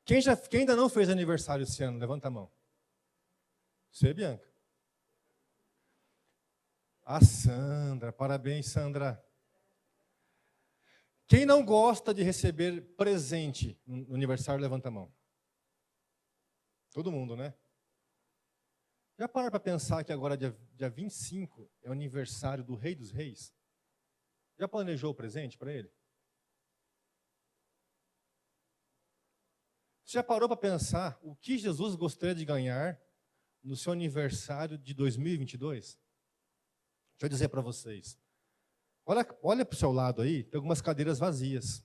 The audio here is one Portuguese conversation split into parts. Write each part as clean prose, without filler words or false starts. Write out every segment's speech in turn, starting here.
Quem ainda não fez aniversário esse ano? Levanta a mão. Você, Bianca? A Sandra, parabéns, Sandra. Quem não gosta de receber presente no aniversário, levanta a mão. Todo mundo, né? Já pararam para pensar que agora, dia 25, é o aniversário do Rei dos Reis? Já planejou o presente para ele? Você já parou para pensar o que Jesus gostaria de ganhar no seu aniversário de 2022? Deixa eu dizer para vocês. Olha para o seu lado aí, tem algumas cadeiras vazias.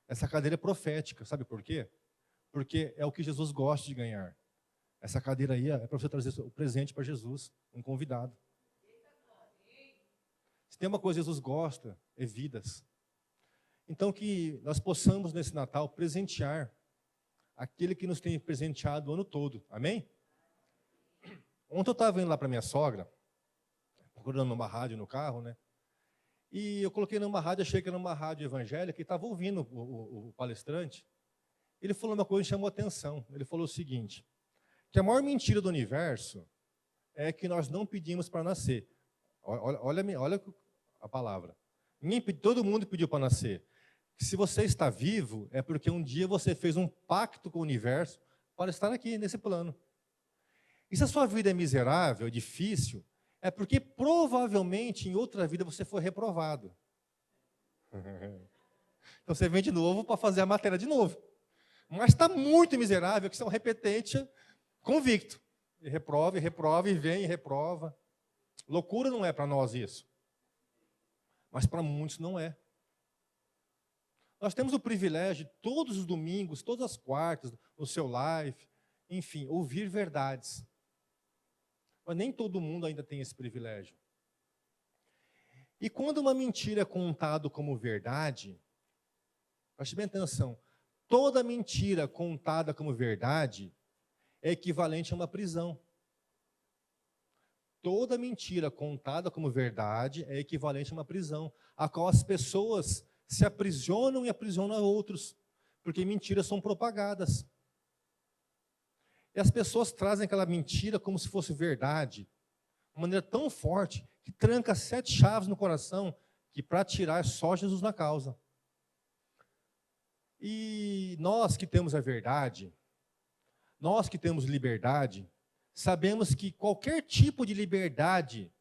Essa cadeira é profética, sabe por quê? Porque é o que Jesus gosta de ganhar. Essa cadeira aí é para você trazer o presente para Jesus, um convidado. Se tem uma coisa que Jesus gosta, é vidas. Então que nós possamos nesse Natal presentear aquele que nos tem presenteado o ano todo. Amém? Ontem eu estava indo lá para minha sogra, procurando uma rádio no carro, né? E eu coloquei numa rádio, achei que era uma rádio evangélica, e estava ouvindo o palestrante. Ele falou uma coisa que chamou a atenção. Ele falou o seguinte, que a maior mentira do universo é que nós não pedimos para nascer. Olha a palavra. Todo mundo pediu para nascer. Se você está vivo, é porque um dia você fez um pacto com o universo para estar aqui, nesse plano. E se a sua vida é miserável, difícil, é porque provavelmente em outra vida você foi reprovado. Então você vem de novo para fazer a matéria de novo. Mas está muito miserável, que você é um repetente convicto. E reprova, e vem, e reprova. Loucura não é para nós isso. Mas para muitos não é. Nós temos o privilégio de todos os domingos, todas as quartas, no seu live, enfim, ouvir verdades. Mas nem todo mundo ainda tem esse privilégio. E quando uma mentira é contada como verdade, preste bem atenção, toda mentira contada como verdade é equivalente a uma prisão. Toda mentira contada como verdade é equivalente a uma prisão, a qual as pessoas se aprisionam e aprisionam outros, porque mentiras são propagadas. E as pessoas trazem aquela mentira como se fosse verdade, de uma maneira tão forte, que tranca 7 chaves no coração, que para tirar é só Jesus na causa. E nós que temos a verdade, nós que temos liberdade, sabemos que qualquer tipo de liberdade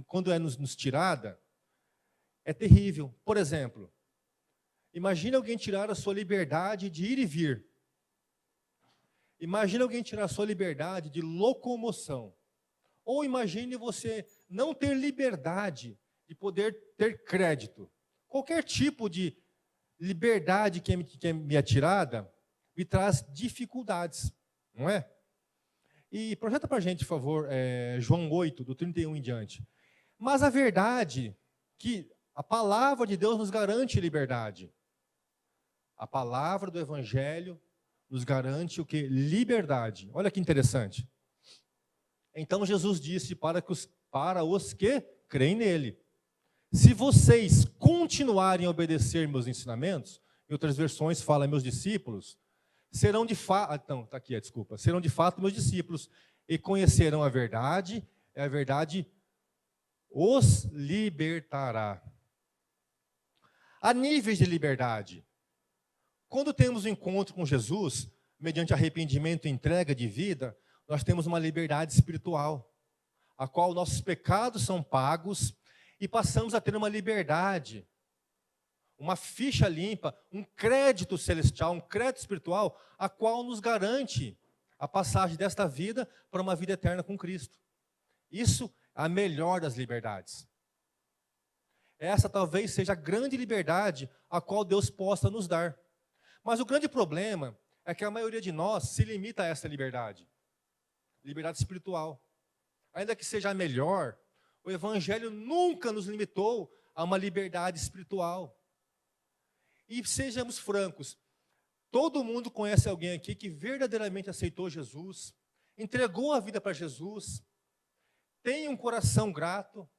quando é nos tirada, é terrível. Por exemplo, imagine alguém tirar a sua liberdade de ir e vir. Imagine alguém tirar a sua liberdade de locomoção. Ou imagine você não ter liberdade de poder ter crédito. Qualquer tipo de liberdade que me é tirada me traz dificuldades, não é? E projeta para a gente, por favor, João 8, do 31 em diante. Mas a verdade que a palavra de Deus nos garante liberdade. A palavra do Evangelho nos garante o quê? Liberdade. Olha que interessante. Então Jesus disse para os que creem nele: se vocês continuarem a obedecer meus ensinamentos, em outras versões fala meus discípulos, serão de fato, serão de fato meus discípulos e conhecerão a verdade, e a verdade os libertará. Há níveis de liberdade. Quando temos um encontro com Jesus, mediante arrependimento e entrega de vida, nós temos uma liberdade espiritual, a qual nossos pecados são pagos e passamos a ter uma liberdade, uma ficha limpa, um crédito celestial, um crédito espiritual, a qual nos garante a passagem desta vida para uma vida eterna com Cristo. Isso é a melhor das liberdades. Essa talvez seja a grande liberdade a qual Deus possa nos dar. Mas o grande problema é que a maioria de nós se limita a essa liberdade. Liberdade espiritual. Ainda que seja a melhor, o Evangelho nunca nos limitou a uma liberdade espiritual. E sejamos francos, todo mundo conhece alguém aqui que verdadeiramente aceitou Jesus, entregou a vida para Jesus, tem um coração grato,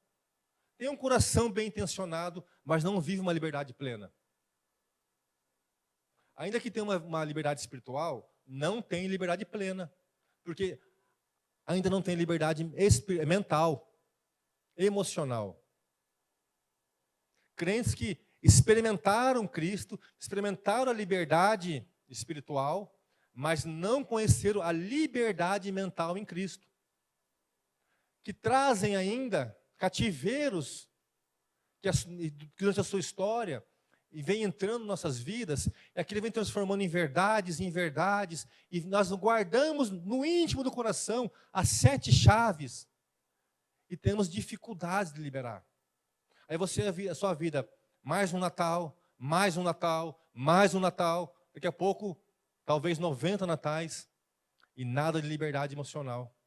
tem um coração bem intencionado, mas não vive uma liberdade plena. Ainda que tenha uma liberdade espiritual, não tem liberdade plena. Porque ainda não tem liberdade mental, emocional. Crentes que experimentaram Cristo, experimentaram a liberdade espiritual, mas não conheceram a liberdade mental em Cristo. Que trazem ainda cativeiros que durante a sua história e vem entrando em nossas vidas, é aquilo vem transformando em verdades, e nós guardamos no íntimo do coração as 7 chaves e temos dificuldades de liberar. Aí você, a sua vida, mais um Natal, mais um Natal, mais um Natal, daqui a pouco, talvez 90 natais, e nada de liberdade emocional.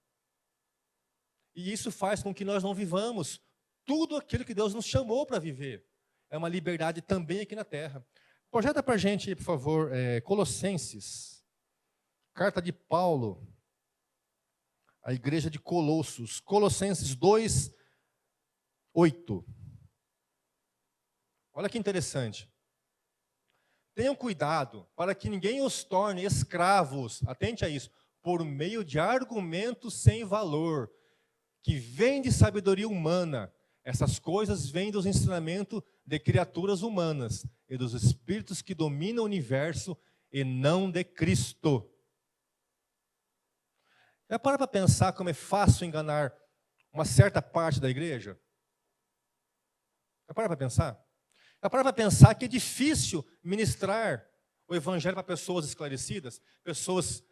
E isso faz com que nós não vivamos tudo aquilo que Deus nos chamou para viver. É uma liberdade também aqui na terra. Projeta para a gente, por favor, Colossenses, carta de Paulo, à igreja de Colossos, Colossenses 2, 8. Olha que interessante. Tenham cuidado para que ninguém os torne escravos, atente a isso, por meio de argumentos sem valor, que vêm de sabedoria humana. Essas coisas vêm dos ensinamentos de criaturas humanas e dos espíritos que dominam o universo e não de Cristo. Já para pensar como é fácil enganar uma certa parte da igreja? Já para pensar? Já para pensar que é difícil ministrar o evangelho para pessoas esclarecidas, pessoas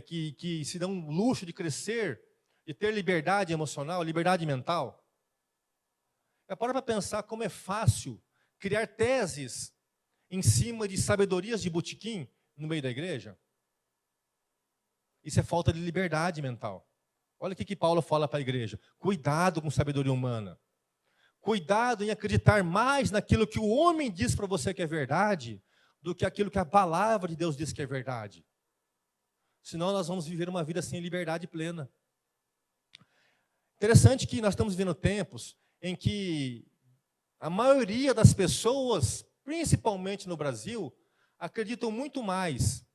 que se dão o luxo de crescer, de ter liberdade emocional, liberdade mental? Já para pensar como é fácil criar teses em cima de sabedorias de botequim no meio da igreja? Isso é falta de liberdade mental. Olha o que Paulo fala para a igreja. Cuidado com sabedoria humana. Cuidado em acreditar mais naquilo que o homem diz para você que é verdade, do que aquilo que a palavra de Deus diz que é verdade. Senão nós vamos viver uma vida sem liberdade plena. Interessante que nós estamos vivendo tempos em que a maioria das pessoas, principalmente no Brasil, acreditam muito mais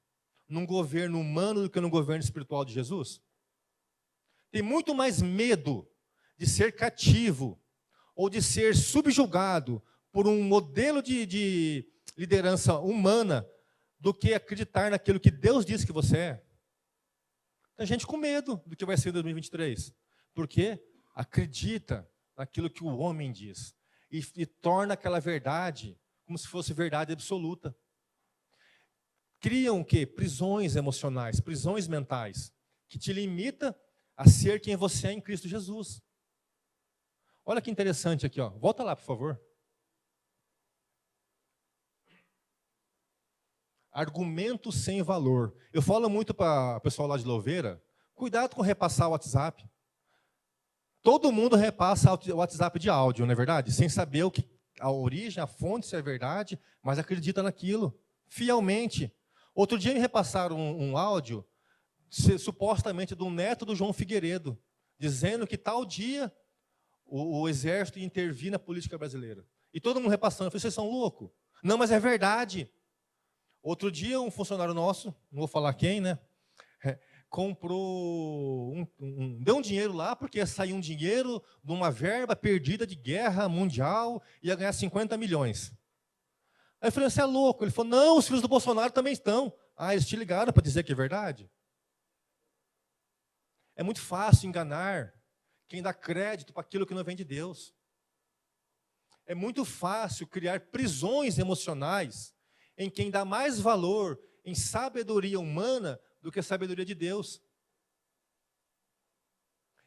num governo humano do que no governo espiritual de Jesus. Tem muito mais medo de ser cativo ou de ser subjugado por um modelo de liderança humana do que acreditar naquilo que Deus diz que você é. Tem gente com medo do que vai ser em 2023, porque acredita naquilo que o homem diz e torna aquela verdade como se fosse verdade absoluta. Criam o quê? Prisões emocionais, prisões mentais, que te limita a ser quem você é em Cristo Jesus. Olha que interessante aqui, ó. Volta lá, por favor. Argumento sem valor. Eu falo muito para o pessoal lá de Louveira, cuidado com repassar o WhatsApp. Todo mundo repassa o WhatsApp de áudio, não é verdade? Sem saber a origem, a fonte, se é verdade, mas acredita naquilo, fielmente. Outro dia me repassaram um áudio, supostamente do neto do João Figueiredo, dizendo que tal dia o exército ia intervir na política brasileira. E todo mundo repassando. Eu falei, vocês são loucos? Não, mas é verdade. Outro dia um funcionário nosso, não vou falar quem, né? Comprou, deu um dinheiro lá, porque ia sair um dinheiro de uma verba perdida de guerra mundial, ia ganhar 50 milhões. Aí eu falei, você é louco? Ele falou, não, os filhos do Bolsonaro também estão. Ah, eles te ligaram para dizer que é verdade? É muito fácil enganar quem dá crédito para aquilo que não vem de Deus. É muito fácil criar prisões emocionais em quem dá mais valor em sabedoria humana do que a sabedoria de Deus.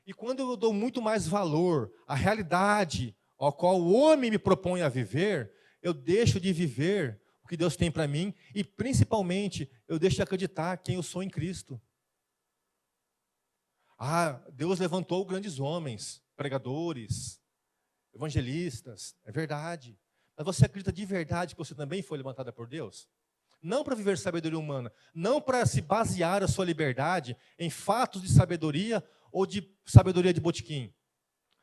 E quando eu dou muito mais valor à realidade ao qual o homem me propõe a viver, eu deixo de viver o que Deus tem para mim e, principalmente, eu deixo de acreditar quem eu sou em Cristo. Ah, Deus levantou grandes homens, pregadores, evangelistas, é verdade. Mas você acredita de verdade que você também foi levantada por Deus? Não para viver sabedoria humana, não para se basear a sua liberdade em fatos de sabedoria ou de sabedoria de botequim,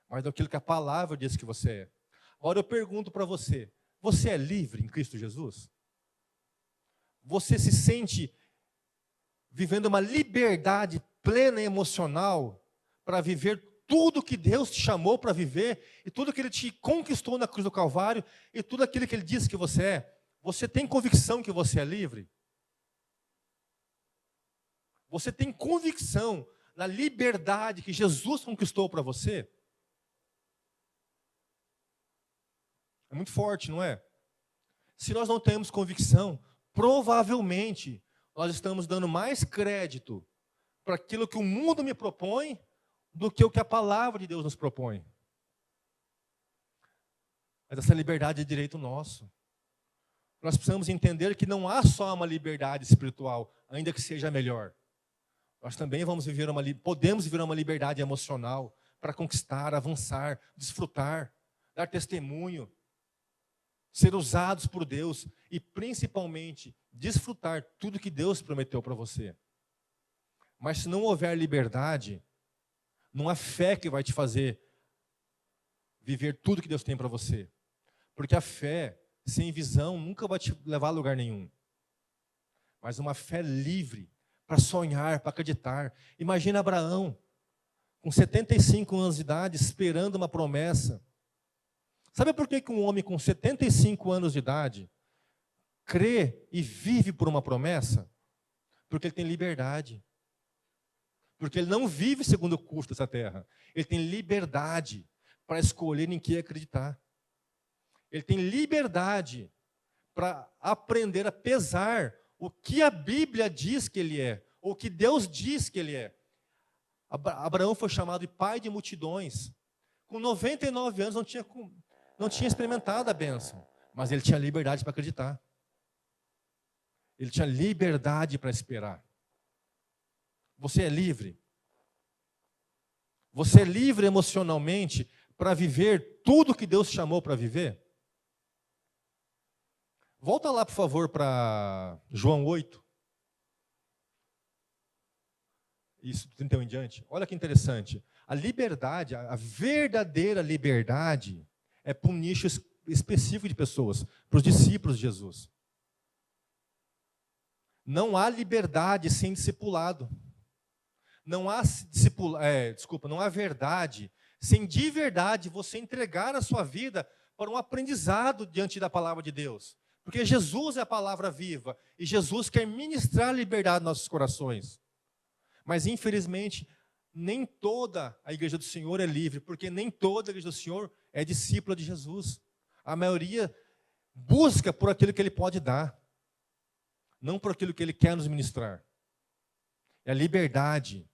mas daquilo que a palavra diz que você é. Agora eu pergunto para você, você é livre em Cristo Jesus? você se sente vivendo uma liberdade plena e emocional para viver tudo que Deus te chamou para viver e tudo que Ele te conquistou na cruz do Calvário e tudo aquilo que Ele disse que você é? Você tem convicção que você é livre? Você tem convicção na liberdade que Jesus conquistou para você? É muito forte, não é? Se nós não temos convicção, provavelmente nós estamos dando mais crédito para aquilo que o mundo me propõe do que o que a palavra de Deus nos propõe. Mas essa liberdade é direito nosso. Nós precisamos entender que não há só uma liberdade espiritual, ainda que seja melhor. Nós também podemos viver uma liberdade emocional para conquistar, avançar, desfrutar, dar testemunho, ser usados por Deus e principalmente desfrutar tudo que Deus prometeu para você. Mas se não houver liberdade, não há fé que vai te fazer viver tudo que Deus tem para você. Porque a fé sem visão nunca vai te levar a lugar nenhum. Mas uma fé livre para sonhar, para acreditar. Imagina Abraão, com 75 anos de idade, esperando uma promessa. Sabe por que um homem com 75 anos de idade crê e vive por uma promessa? Porque ele tem liberdade. Porque ele não vive segundo o curso dessa terra. Ele tem liberdade para escolher em que acreditar. Ele tem liberdade para aprender a pesar o que a Bíblia diz que ele é, ou o que Deus diz que ele é. Abraão foi chamado de pai de multidões. Com 99 anos não tinha experimentado a bênção, mas ele tinha liberdade para acreditar. Ele tinha liberdade para esperar. Você é livre? Você é livre emocionalmente para viver tudo que Deus chamou para viver? Volta lá, por favor, para João 8. Isso, 31 em diante. Olha que interessante. A liberdade, a verdadeira liberdade, é para um nicho específico de pessoas, para os discípulos de Jesus. Não há liberdade sem discipulado. Não há não há verdade sem de verdade você entregar a sua vida para um aprendizado diante da palavra de Deus. Porque Jesus é a palavra viva e Jesus quer ministrar liberdade nos nossos corações. Mas infelizmente, nem toda a igreja do Senhor é livre, porque nem toda a igreja do Senhor é discípula de Jesus. A maioria busca por aquilo que Ele pode dar, não por aquilo que Ele quer nos ministrar. É a liberdade,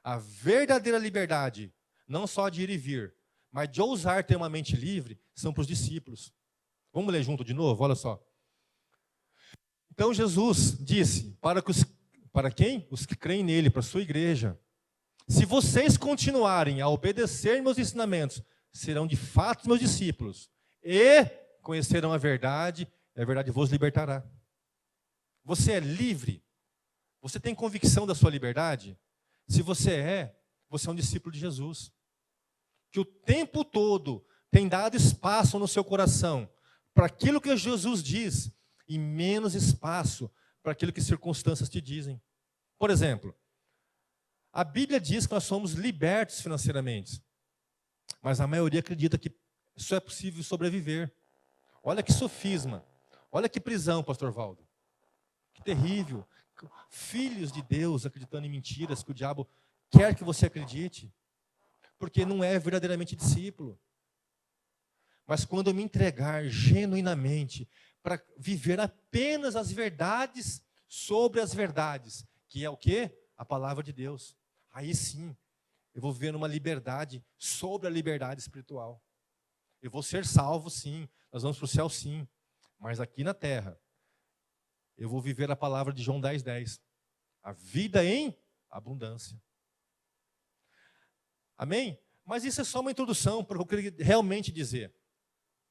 a verdadeira liberdade, não só de ir e vir, mas de ousar ter uma mente livre, são para os discípulos. Vamos ler junto de novo? Olha só. Então Jesus disse, para quem? Os que creem nele, para a sua igreja. Se vocês continuarem a obedecer meus ensinamentos, serão de fato meus discípulos. E conhecerão a verdade vos libertará. Você é livre? Você tem convicção da sua liberdade? Se você é um discípulo de Jesus. Que o tempo todo tem dado espaço no seu coração para aquilo que Jesus diz e menos espaço para aquilo que circunstâncias te dizem. Por exemplo, a Bíblia diz que nós somos libertos financeiramente, mas a maioria acredita que só é possível sobreviver. Olha que sofisma, olha que prisão, pastor Valdo. Que terrível. Filhos de Deus acreditando em mentiras que o diabo quer que você acredite, porque não é verdadeiramente discípulo. Mas quando eu me entregar genuinamente para viver apenas as verdades sobre as verdades, que é o quê? A palavra de Deus. Aí sim, eu vou viver numa liberdade sobre a liberdade espiritual. Eu vou ser salvo sim, nós vamos para o céu sim, mas aqui na terra, eu vou viver a palavra de João 10:10. A vida em abundância. Amém? Mas isso é só uma introdução para o que eu queria realmente dizer.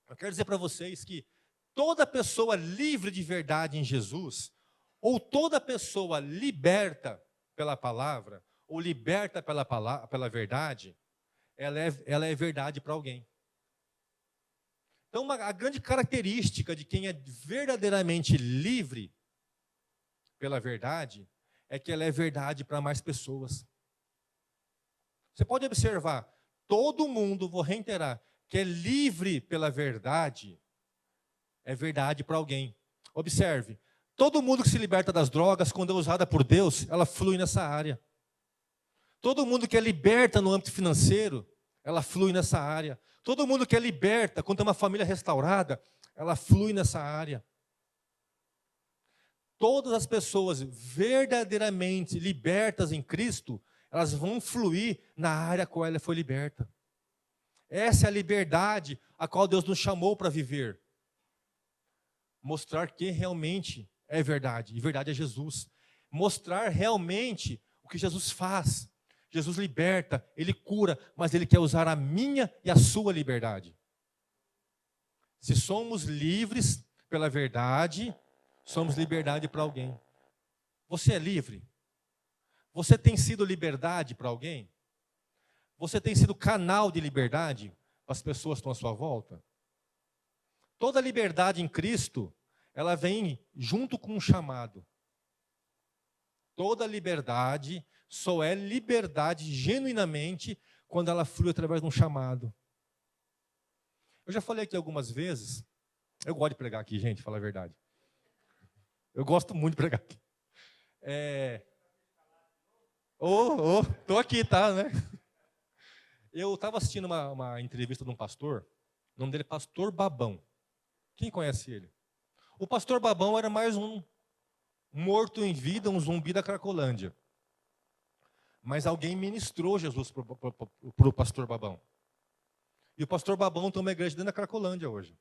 Eu quero dizer para vocês que toda pessoa livre de verdade em Jesus, ou toda pessoa liberta pela palavra, ou liberta pela verdade, ela é verdade para alguém. Então, a grande característica de quem é verdadeiramente livre pela verdade é que ela é verdade para mais pessoas. Você pode observar, todo mundo, vou reiterar, que é livre pela verdade, é verdade para alguém. Observe, todo mundo que se liberta das drogas, quando é usada por Deus, ela flui nessa área. Todo mundo que é liberta no âmbito financeiro, ela flui nessa área. Todo mundo que é liberta, quando tem uma família restaurada, ela flui nessa área. Todas as pessoas verdadeiramente libertas em Cristo, elas vão fluir na área a qual ela foi liberta. Essa é a liberdade a qual Deus nos chamou para viver. Mostrar que realmente é verdade, e verdade é Jesus. Mostrar realmente o que Jesus faz. Jesus liberta, Ele cura, mas Ele quer usar a minha e a sua liberdade. Se somos livres pela verdade, somos liberdade para alguém. Você é livre? Você tem sido liberdade para alguém? Você tem sido canal de liberdade para as pessoas que estão à sua volta? Toda liberdade em Cristo, ela vem junto com um chamado. Toda liberdade só é liberdade genuinamente quando ela flui através de um chamado. Eu já falei aqui algumas vezes, eu gosto de pregar aqui, gente, falar a verdade. Eu gosto muito de pregar aqui. Tô aqui, tá, né? Eu estava assistindo uma entrevista de um pastor, o nome dele é Pastor Babão. Quem conhece ele? O Pastor Babão era mais um morto em vida, um zumbi da Cracolândia. Mas alguém ministrou Jesus para o Pastor Babão. E o Pastor Babão tem uma igreja dentro da Cracolândia hoje.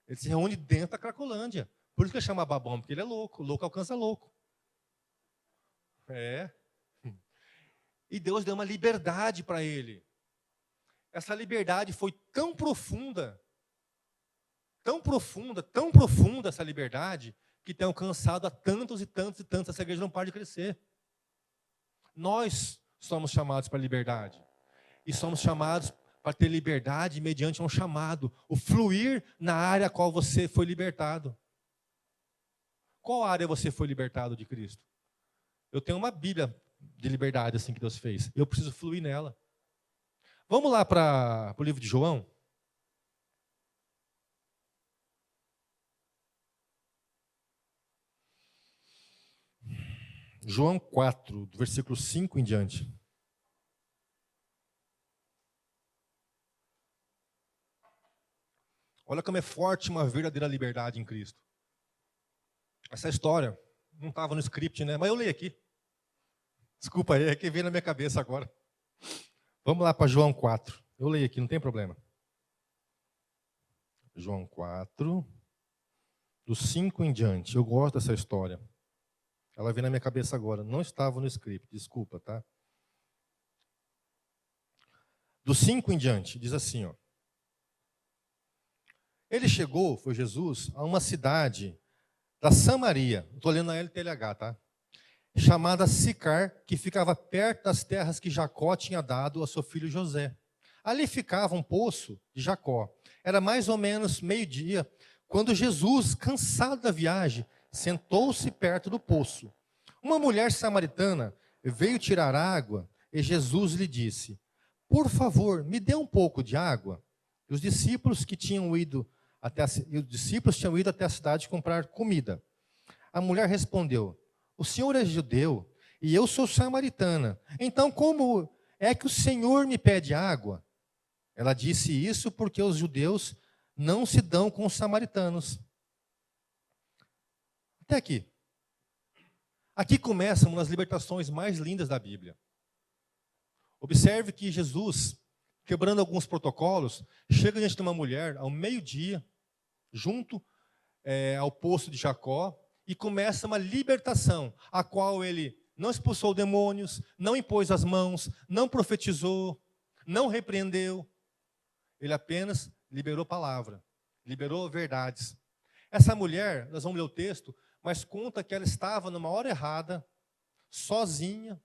Ele se reúne dentro da Cracolândia. Por isso que ele chama Babão, porque ele é louco. Louco alcança louco. É. E Deus deu uma liberdade para ele. Essa liberdade foi tão profunda essa liberdade, que tem alcançado a tantos e tantos e tantos. Essa igreja não para de crescer. Nós somos chamados para a liberdade. E somos chamados para ter liberdade mediante um chamado. O fluir na área a qual você foi libertado. Qual área você foi libertado de Cristo? Eu tenho uma Bíblia de liberdade assim que Deus fez. Eu preciso fluir nela. Vamos lá para o livro de João. João 4, do versículo 5 em diante. Olha como é forte uma verdadeira liberdade em Cristo. Essa história não estava no script, né? Mas eu leio aqui. Desculpa aí, é que veio na minha cabeça agora. Vamos lá para João 4. Eu leio aqui, não tem problema. João 4, do 5 em diante. Eu gosto dessa história. Ela veio na minha cabeça agora. Não estava no script, desculpa, tá? Do 5 em diante, diz assim, ó. Ele chegou, foi Jesus, a uma cidade da Samaria. Estou lendo na LTLH, tá? Chamada Sicar, que ficava perto das terras que Jacó tinha dado a seu filho José. Ali ficava um poço de Jacó. Era mais ou menos meio-dia, quando Jesus, cansado da viagem, sentou-se perto do poço. Uma mulher samaritana veio tirar água e Jesus lhe disse: por favor, me dê um pouco de água. E os discípulos tinham ido até a cidade comprar comida. A mulher respondeu: o Senhor é judeu e eu sou samaritana. Então, como é que o Senhor me pede água? Ela disse isso porque os judeus não se dão com os samaritanos. Até aqui. Aqui começa uma das libertações mais lindas da Bíblia. Observe que Jesus, quebrando alguns protocolos, chega diante de uma mulher ao meio-dia, junto ao poço de Jacó, e começa uma libertação, a qual ele não expulsou demônios, não impôs as mãos, não profetizou, não repreendeu. Ele apenas liberou palavra, liberou verdades. Essa mulher, nós vamos ler o texto, mas conta que ela estava numa hora errada, sozinha,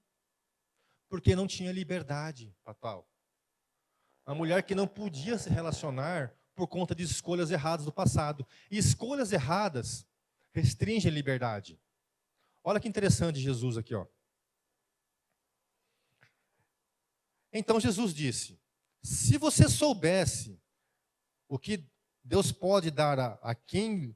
porque não tinha liberdade para tal. A mulher que não podia se relacionar por conta de escolhas erradas do passado. E escolhas erradas restringem a liberdade. Olha que interessante Jesus aqui, ó. Então Jesus disse: se você soubesse o que Deus pode dar a quem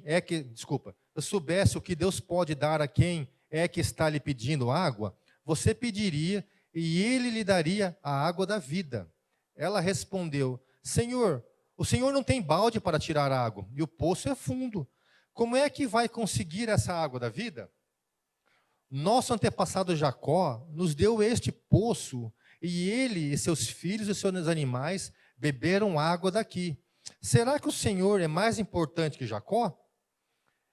é que, desculpa, se soubesse o que Deus pode dar a quem é que está lhe pedindo água, você pediria e ele lhe daria a água da vida. Ela respondeu: Senhor, o Senhor não tem balde para tirar água e o poço é fundo. Como é que vai conseguir essa água da vida? Nosso antepassado Jacó nos deu este poço e ele e seus filhos e seus animais beberam água daqui. Será que o Senhor é mais importante que Jacó?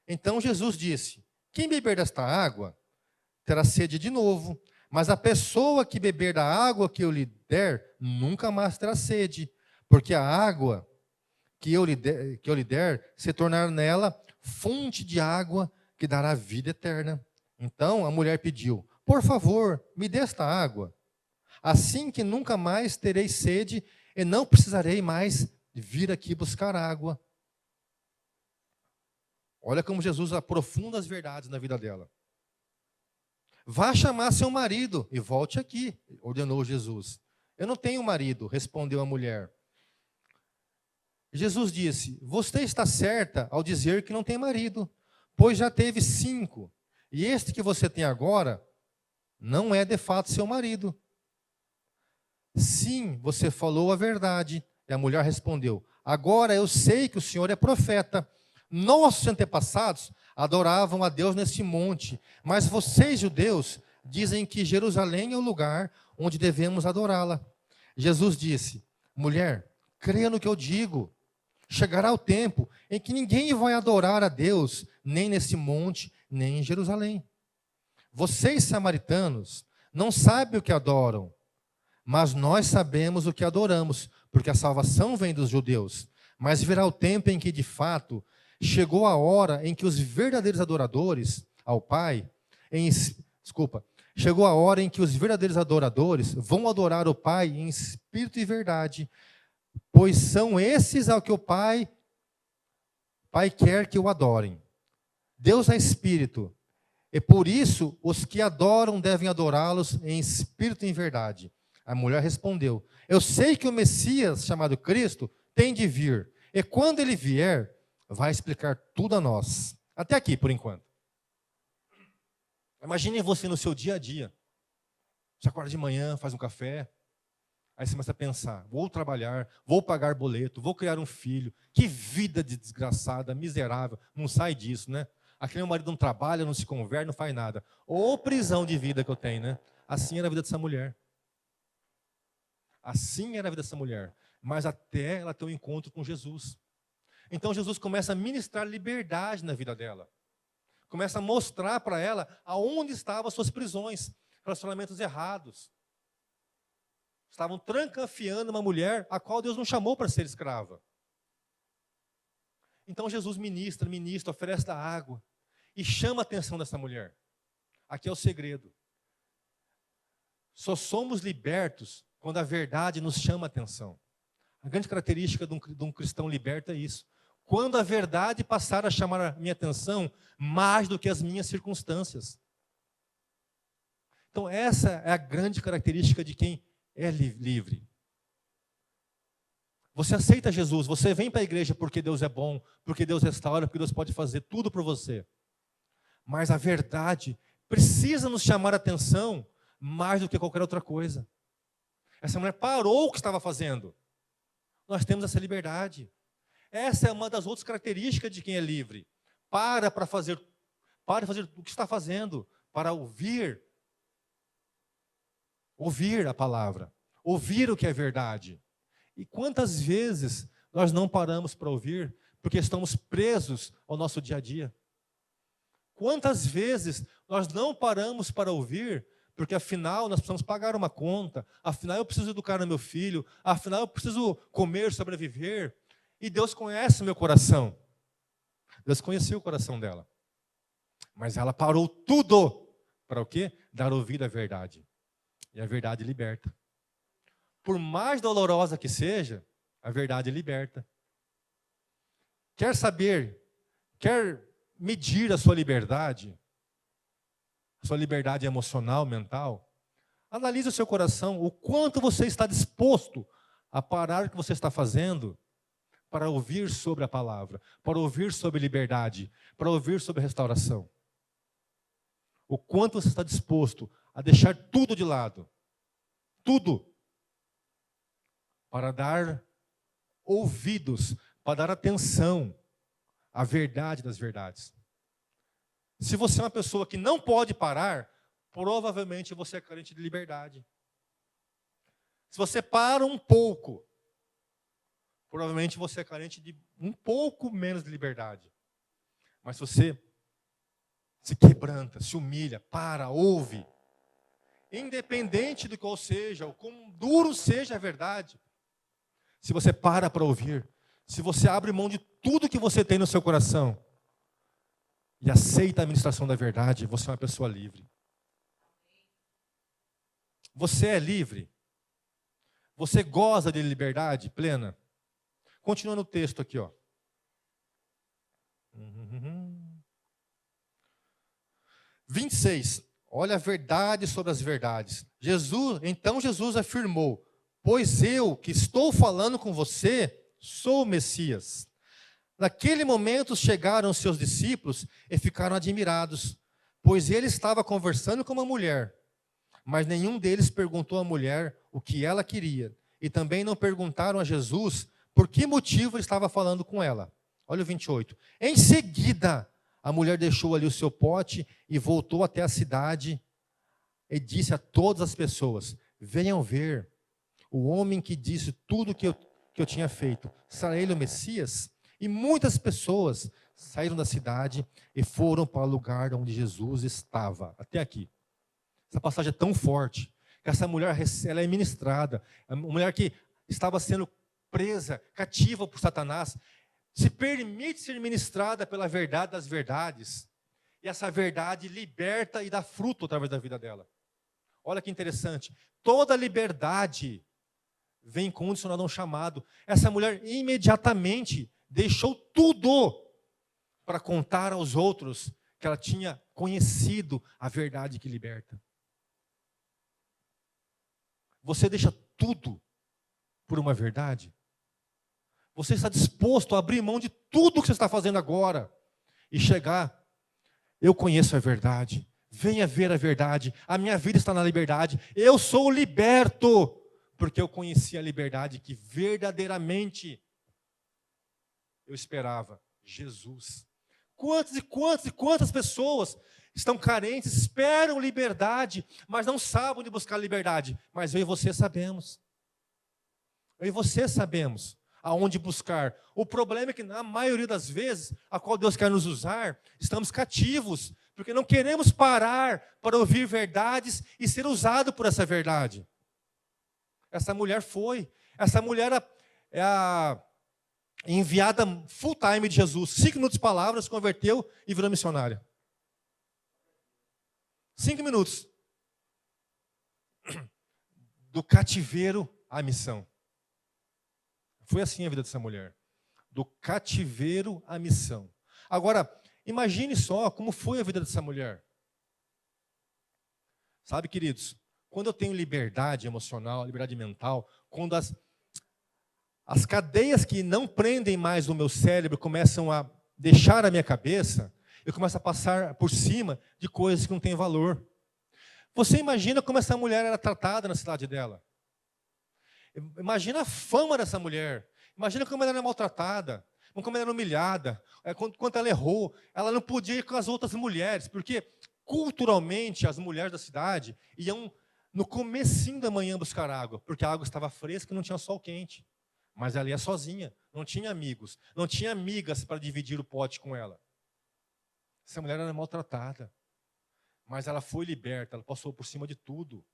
Então Jesus disse: quem beber desta água terá sede de novo, mas a pessoa que beber da água que eu lhe der nunca mais terá sede, porque a água que eu lhe der se tornará nela fonte de água que dará vida eterna. Então a mulher pediu: por favor, me dê esta água, assim que nunca mais terei sede e não precisarei mais vir aqui buscar água. Olha como Jesus aprofunda as verdades na vida dela. Vá chamar seu marido e volte aqui, ordenou Jesus. Eu não tenho marido, respondeu a mulher. Jesus disse: você está certa ao dizer que não tem marido, pois já teve 5, e este que você tem agora não é de fato seu marido. Sim, você falou a verdade. E a mulher respondeu: agora eu sei que o Senhor é profeta. Nossos antepassados adoravam a Deus neste monte, mas vocês, judeus, dizem que Jerusalém é o lugar onde devemos adorá-la. Jesus disse: mulher, creia no que eu digo. Chegará o tempo em que ninguém vai adorar a Deus, nem nesse monte, nem em Jerusalém. Vocês, samaritanos, não sabem o que adoram, mas nós sabemos o que adoramos, porque a salvação vem dos judeus. Mas virá o tempo em que, de fato, chegou a hora em que os verdadeiros adoradores ao Pai, chegou a hora em que os verdadeiros adoradores vão adorar o Pai em espírito e verdade, pois são esses ao que o Pai quer que o adorem. Deus é espírito, e por isso os que adoram devem adorá-los em espírito e em verdade. A mulher respondeu: eu sei que o Messias, chamado Cristo, tem de vir, e quando ele vier, vai explicar tudo a nós. Até aqui, por enquanto. Imagine você no seu dia a dia. Você acorda de manhã, faz um café, aí você começa a pensar: vou trabalhar, vou pagar boleto, vou criar um filho. Que vida de desgraçada, miserável, não sai disso, né? Aquele meu marido não trabalha, não se converte, não faz nada. Ô prisão de vida que eu tenho, né? Assim era a vida dessa mulher. Assim era a vida dessa mulher. Mas até ela ter um encontro com Jesus. Então Jesus começa a ministrar liberdade na vida dela. Começa a mostrar para ela aonde estavam as suas prisões, relacionamentos errados. Estavam trancafiando uma mulher a qual Deus não chamou para ser escrava. Então Jesus ministra, oferece da água e chama a atenção dessa mulher. Aqui é o segredo. Só somos libertos quando a verdade nos chama a atenção. A grande característica de um cristão liberto é isso. Quando a verdade passar a chamar a minha atenção mais do que as minhas circunstâncias. Então essa é a grande característica de quem é livre. Você aceita Jesus, você vem para a igreja porque Deus é bom, porque Deus restaura, porque Deus pode fazer tudo por você. Mas a verdade precisa nos chamar a atenção mais do que qualquer outra coisa. Essa mulher parou o que estava fazendo. Nós temos essa liberdade. Essa é uma das outras características de quem é livre. Para fazer o que está fazendo, para ouvir a palavra, ouvir o que é verdade. E quantas vezes nós não paramos para ouvir, porque estamos presos ao nosso dia a dia? Quantas vezes nós não paramos para ouvir, porque afinal nós precisamos pagar uma conta, afinal eu preciso educar o meu filho, afinal eu preciso comer, sobreviver, e Deus conhece o meu coração. Deus conheceu o coração dela. Mas ela parou tudo, para o quê? Dar ouvido à verdade. E a verdade liberta. Por mais dolorosa que seja, A verdade liberta. Quer saber, quer medir a sua liberdade emocional, mental? Analise o seu coração, o quanto você está disposto a parar o que você está fazendo para ouvir sobre a palavra, para ouvir sobre liberdade, para ouvir sobre restauração. O quanto você está disposto a deixar tudo de lado, tudo, para dar ouvidos, para dar atenção à verdade das verdades. Se você é uma pessoa que não pode parar, provavelmente você é carente de liberdade. Se você para um pouco, provavelmente você é carente de um pouco menos de liberdade. Mas se você se quebranta, se humilha, para, ouve, independente do qual seja, ou quão duro seja a verdade, se você para ouvir, se você abre mão de tudo que você tem no seu coração e aceita a administração da verdade, você é uma pessoa livre. Você é livre? Você goza de liberdade plena? Continuando o texto aqui, ó. 26. Olha a verdade sobre as verdades. Então Jesus afirmou: pois eu que estou falando com você, sou o Messias. Naquele momento chegaram os seus discípulos e ficaram admirados, pois ele estava conversando com uma mulher. Mas nenhum deles perguntou à mulher o que ela queria. E também não perguntaram a Jesus por que motivo ele estava falando com ela. Olha o 28. Em seguida, a mulher deixou ali o seu pote e voltou até a cidade e disse a todas as pessoas: venham ver o homem que disse tudo que eu tinha feito. Será ele o Messias? E muitas pessoas saíram da cidade e foram para o lugar onde Jesus estava. Até aqui. Essa passagem é tão forte que essa mulher, ela é ministrada. A mulher que estava sendo presa, cativa por Satanás, se permite ser ministrada pela verdade das verdades. E essa verdade liberta e dá fruto através da vida dela. Olha que interessante. Toda liberdade vem condicionada a um chamado. Essa mulher imediatamente deixou tudo para contar aos outros que ela tinha conhecido a verdade que liberta. Você deixa tudo por uma verdade? Você está disposto a abrir mão de tudo que você está fazendo agora e chegar: eu conheço a verdade, venha ver a verdade, a minha vida está na liberdade, eu sou liberto, porque eu conheci a liberdade que verdadeiramente eu esperava, Jesus. Quantas pessoas estão carentes, esperam liberdade, mas não sabem onde buscar liberdade. Mas eu e você sabemos. Eu e você sabemos aonde buscar. O problema é que na maioria das vezes, a qual Deus quer nos usar, estamos cativos, porque não queremos parar para ouvir verdades e ser usado por essa verdade. Essa mulher foi. Essa mulher é a enviada full time de Jesus. 5 minutos de palavras, se converteu e virou missionária. 5 minutos. Do cativeiro à missão. Foi assim a vida dessa mulher. Do cativeiro à missão. Agora, imagine só como foi a vida dessa mulher. Sabe, queridos, quando eu tenho liberdade emocional, liberdade mental, quando as cadeias que não prendem mais o meu cérebro começam a deixar a minha cabeça, eu começo a passar por cima de coisas que não têm valor. Você imagina como essa mulher era tratada na cidade dela. Imagina a fama dessa mulher. Imagina como ela era maltratada, como ela era humilhada, quanto ela errou. Ela não podia ir com as outras mulheres, porque culturalmente as mulheres da cidade iam no comecinho da manhã buscar água, porque a água estava fresca e não tinha sol quente. Mas ela ia sozinha, não tinha amigos, não tinha amigas para dividir o pote com ela. Essa mulher era maltratada, mas ela foi liberta, ela passou por cima de tudo.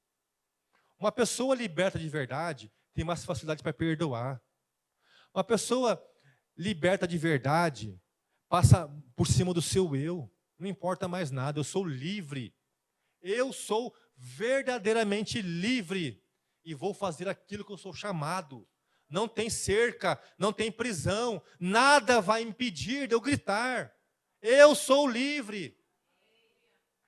Uma pessoa liberta de verdade tem mais facilidade para perdoar. Uma pessoa liberta de verdade passa por cima do seu eu. Não importa mais nada, eu sou livre. Eu sou verdadeiramente livre e vou fazer aquilo que eu sou chamado. não tem cerca, não tem prisão, nada vai impedir de eu gritar: eu sou livre.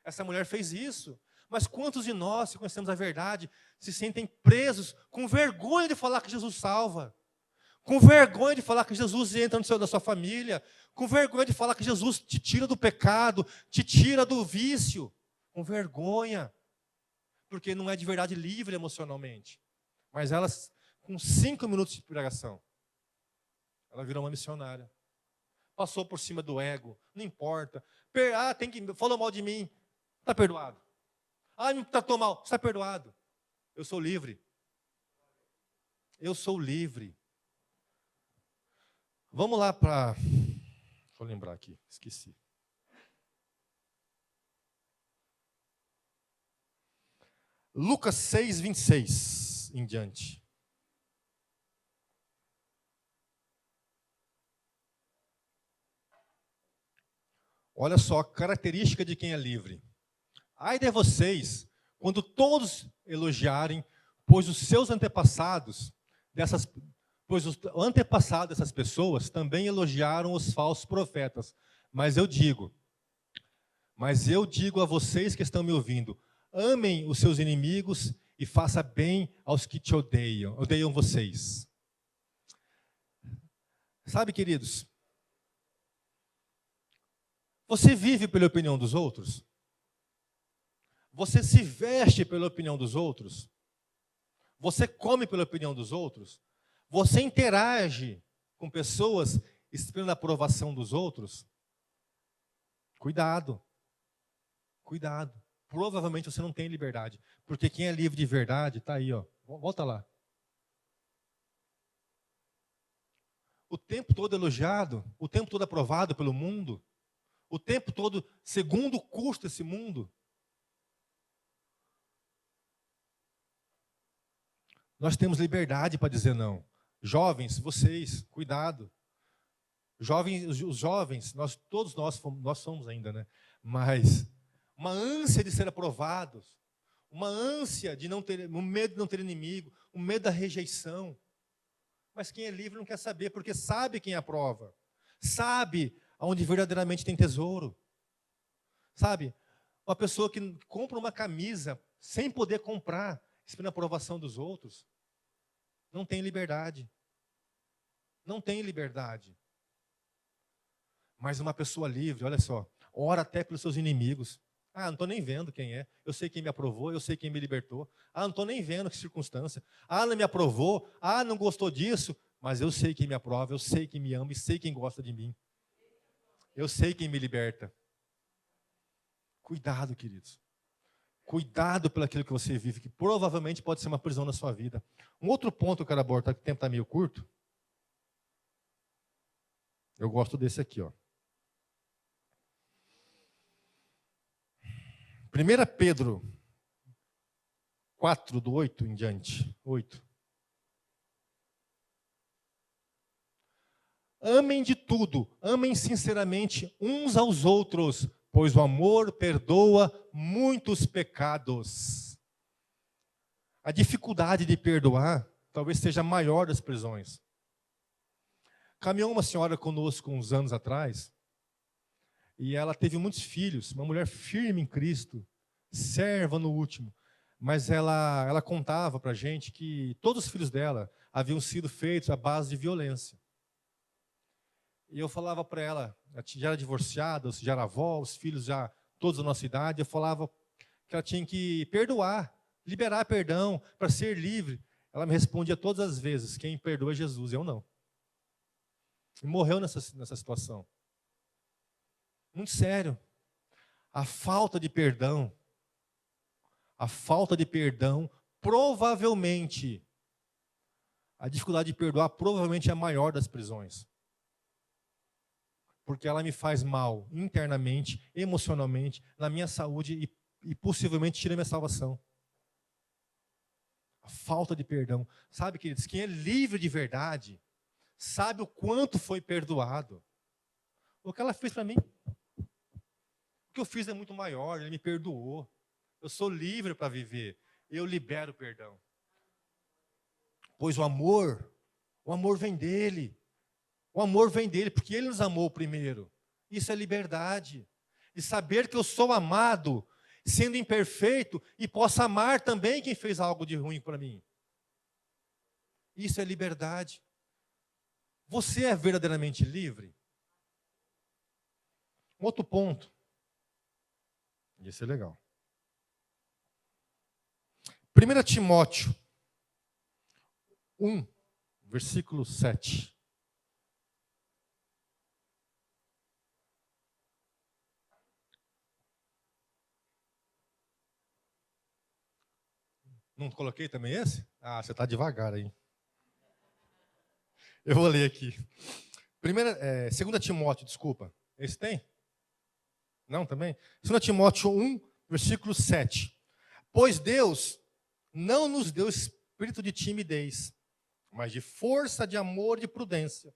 Essa mulher fez isso. Mas quantos de nós, que conhecemos a verdade, se sentem presos, com vergonha de falar que Jesus salva, com vergonha de falar que Jesus entra no da sua família, com vergonha de falar que Jesus te tira do pecado, te tira do vício, com vergonha, porque não é de verdade livre emocionalmente. Mas ela, com 5 minutos de pregação, ela virou uma missionária. Passou por cima do ego, não importa. Falou mal de mim, está perdoado. Me tratou mal, está perdoado. Eu sou livre. Eu sou livre. Vamos lá para... Deixa eu lembrar aqui, esqueci. Lucas 6, 26 em diante. Olha só a característica de quem é livre. Ai de vocês, quando todos elogiarem, pois os antepassados dessas pessoas também elogiaram os falsos profetas. Mas eu digo a vocês que estão me ouvindo, amem os seus inimigos e faça bem aos que te odeiam vocês. Sabe, queridos, você vive pela opinião dos outros? Você se veste pela opinião dos outros? Você come pela opinião dos outros? Você interage com pessoas esperando a aprovação dos outros? Cuidado. Cuidado. Provavelmente você não tem liberdade. Porque quem é livre de verdade está aí, ó. Volta lá. O tempo todo elogiado, o tempo todo aprovado pelo mundo, o tempo todo segundo o curso desse mundo. Nós temos liberdade para dizer não. Jovens, vocês, cuidado. Os jovens, todos nós somos ainda, né? Mas uma ânsia de ser aprovados, uma ânsia de não ter, um medo de não ter inimigo, um medo da rejeição. Mas quem é livre não quer saber, porque sabe quem aprova. Sabe onde verdadeiramente tem tesouro. Sabe? Uma pessoa que compra uma camisa sem poder comprar, esperando a aprovação dos outros, não tem liberdade. Não tem liberdade. Mas uma pessoa livre, olha só, ora até pelos seus inimigos. Não estou nem vendo quem é. Eu sei quem me aprovou, eu sei quem me libertou. Não estou nem vendo que circunstância. Não me aprovou, não gostou disso, mas eu sei quem me aprova, eu sei quem me ama e sei quem gosta de mim. Eu sei quem me liberta. Cuidado, queridos. Cuidado pelo aquilo que você vive, que provavelmente pode ser uma prisão na sua vida. Um outro ponto que eu quero abordar, que o tempo está meio curto. Eu gosto desse aqui, ó. 1 Pedro 4, do 8 em diante. 8. Amem de tudo, amem sinceramente uns aos outros, pois o amor perdoa muitos pecados. A dificuldade de perdoar talvez seja a maior das prisões. Caminhou uma senhora conosco uns anos atrás, e ela teve muitos filhos, uma mulher firme em Cristo, serva no último, mas ela contava para a gente que todos os filhos dela haviam sido feitos à base de violência. E eu falava para ela já era divorciada, já era avó, os filhos já todos da nossa idade, eu falava que ela tinha que perdoar, liberar perdão para ser livre. Ela me respondia todas as vezes: quem perdoa é Jesus, eu não. E morreu nessa situação. Muito sério. A falta de perdão, provavelmente, a dificuldade de perdoar provavelmente é a maior das prisões. Porque ela me faz mal internamente, emocionalmente, na minha saúde e possivelmente tira minha salvação. A falta de perdão. Sabe, queridos, quem é livre de verdade, sabe o quanto foi perdoado. O que ela fez para mim, o que eu fiz é muito maior, ele me perdoou. Eu sou livre para viver, eu libero o perdão. Pois o amor O amor vem dele. O amor vem dele, porque ele nos amou primeiro. Isso é liberdade. E saber que eu sou amado, sendo imperfeito, e posso amar também quem fez algo de ruim para mim. Isso é liberdade. Você é verdadeiramente livre? Outro ponto. Isso é legal. 1 Timóteo 1, versículo 7. Não coloquei também esse? Ah, você está devagar aí. Eu vou ler aqui. 2 Timóteo, desculpa. Esse tem? Não, também? 2 Timóteo 1, versículo 7. Pois Deus não nos deu espírito de timidez, mas de força, de amor e de prudência.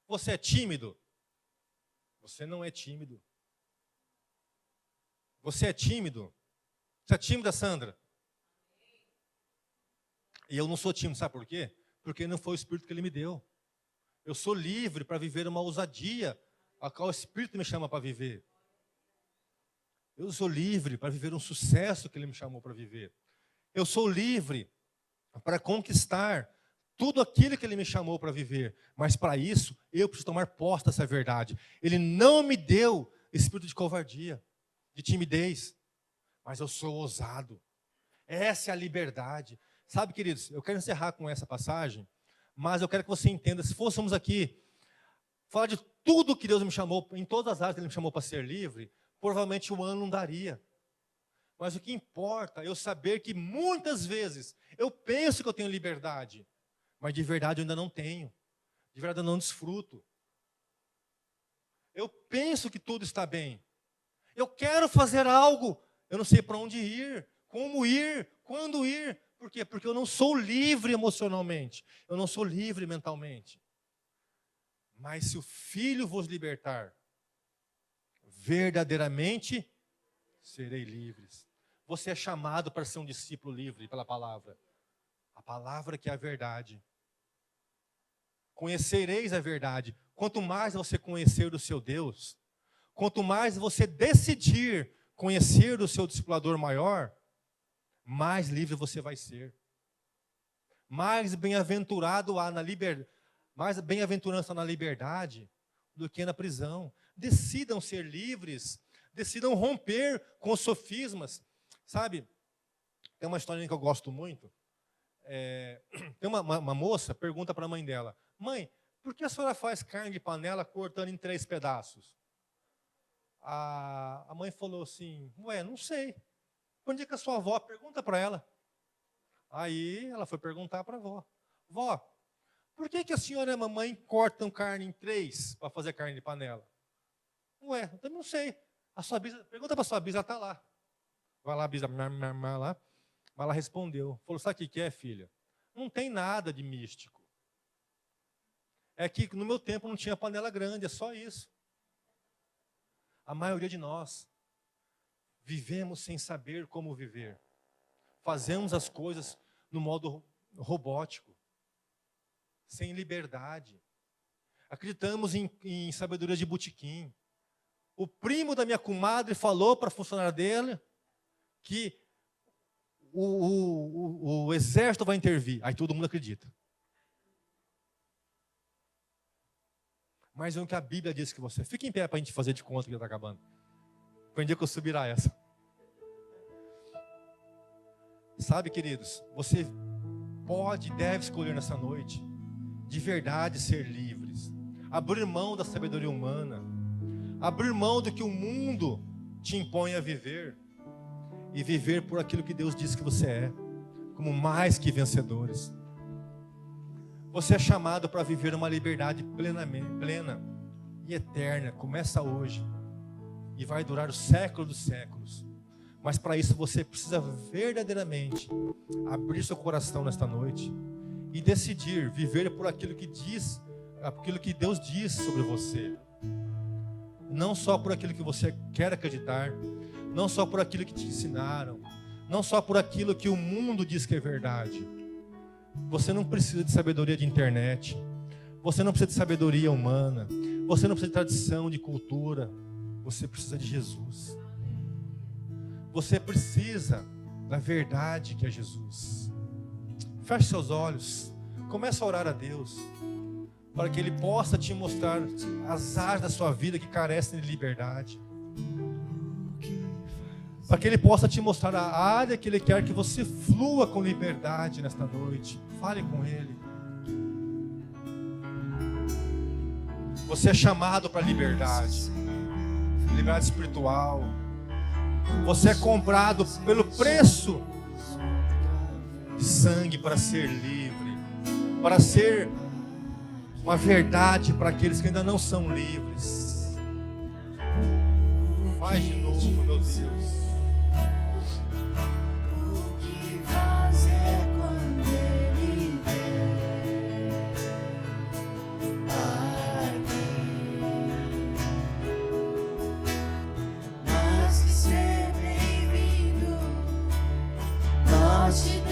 Você é tímido? Você não é tímido. Você é tímido? Você é tímida, Sandra? E eu não sou tímido, sabe por quê? Porque não foi o Espírito que Ele me deu. Eu sou livre para viver uma ousadia a qual o Espírito me chama para viver. Eu sou livre para viver um sucesso que Ele me chamou para viver. Eu sou livre para conquistar tudo aquilo que Ele me chamou para viver. Mas para isso, eu preciso tomar posse dessa verdade. Ele não me deu espírito de covardia, de timidez, mas eu sou ousado. Essa é a liberdade. Sabe, queridos, eu quero encerrar com essa passagem, mas eu quero que você entenda, se fôssemos aqui falar de tudo que Deus me chamou, em todas as áreas que Ele me chamou para ser livre, provavelmente o ano não daria. Mas o que importa é eu saber que muitas vezes eu penso que eu tenho liberdade, mas de verdade eu ainda não tenho. De verdade eu não desfruto. Eu penso que tudo está bem. Eu quero fazer algo, eu não sei para onde ir, como ir, quando ir. Por quê? Porque eu não sou livre emocionalmente. Eu não sou livre mentalmente. Mas se o Filho vos libertar, verdadeiramente serei livres. Você é chamado para ser um discípulo livre pela palavra. A palavra que é a verdade. Conhecereis a verdade. Quanto mais você conhecer o seu Deus, quanto mais você decidir conhecer o seu discipulador maior, mais livre você vai ser. Mais bem-aventurado há na liberdade, mais bem-aventurança na liberdade do que na prisão. Decidam ser livres, decidam romper com os sofismas. Sabe, tem uma história que eu gosto muito. Tem uma moça, pergunta para a mãe dela: mãe, por que a senhora faz carne de panela cortando em 3 pedaços? A mãe falou assim: ué, não sei. Onde é que a sua avó? Pergunta para ela. Aí ela foi perguntar para a avó: vó, por que a senhora e a mamãe cortam carne em 3 para fazer carne de panela? Ué, eu também não sei. A sua bisa, pergunta para a sua bisa, ela está lá. Vai lá, a bisa, lá. Ela respondeu. Falou: sabe o que é, filha? Não tem nada de místico. É que no meu tempo não tinha panela grande, é só isso. A maioria de nós vivemos sem saber como viver. Fazemos as coisas no modo robótico, sem liberdade. Acreditamos em sabedoria de botequim. O primo da minha comadre falou para a funcionária dele que o exército vai intervir. Aí todo mundo acredita. Mas é o que a Bíblia diz que você... Fica em pé para a gente fazer de conta que já está acabando. Foi um dia que eu subirá essa. Sabe, queridos, você pode e deve escolher nessa noite, de verdade, ser livres. Abrir mão da sabedoria humana. Abrir mão do que o mundo te impõe a viver. E viver por aquilo que Deus diz que você é. Como mais que vencedores. Você é chamado para viver uma liberdade plena e eterna. Começa hoje. E vai durar os séculos dos séculos. Mas para isso você precisa verdadeiramente abrir seu coração nesta noite. E decidir viver por aquilo que Deus diz sobre você. Não só por aquilo que você quer acreditar. Não só por aquilo que te ensinaram. Não só por aquilo que o mundo diz que é verdade. Você não precisa de sabedoria de internet. Você não precisa de sabedoria humana. Você não precisa de tradição, de cultura. Você precisa de Jesus. Você precisa da verdade que é Jesus. Feche seus olhos. Comece a orar a Deus, para que Ele possa te mostrar as áreas da sua vida que carecem de liberdade. Para que Ele possa te mostrar a área que Ele quer que você flua com liberdade nesta noite. Fale com Ele. Você é chamado para liberdade. Liberdade espiritual. Você é comprado pelo preço de sangue para ser livre. Para ser uma verdade para aqueles que ainda não são livres. Faz de novo, meu Deus. O que fazer quando Ele vier aqui? Mas que ser bem-vindo, nós te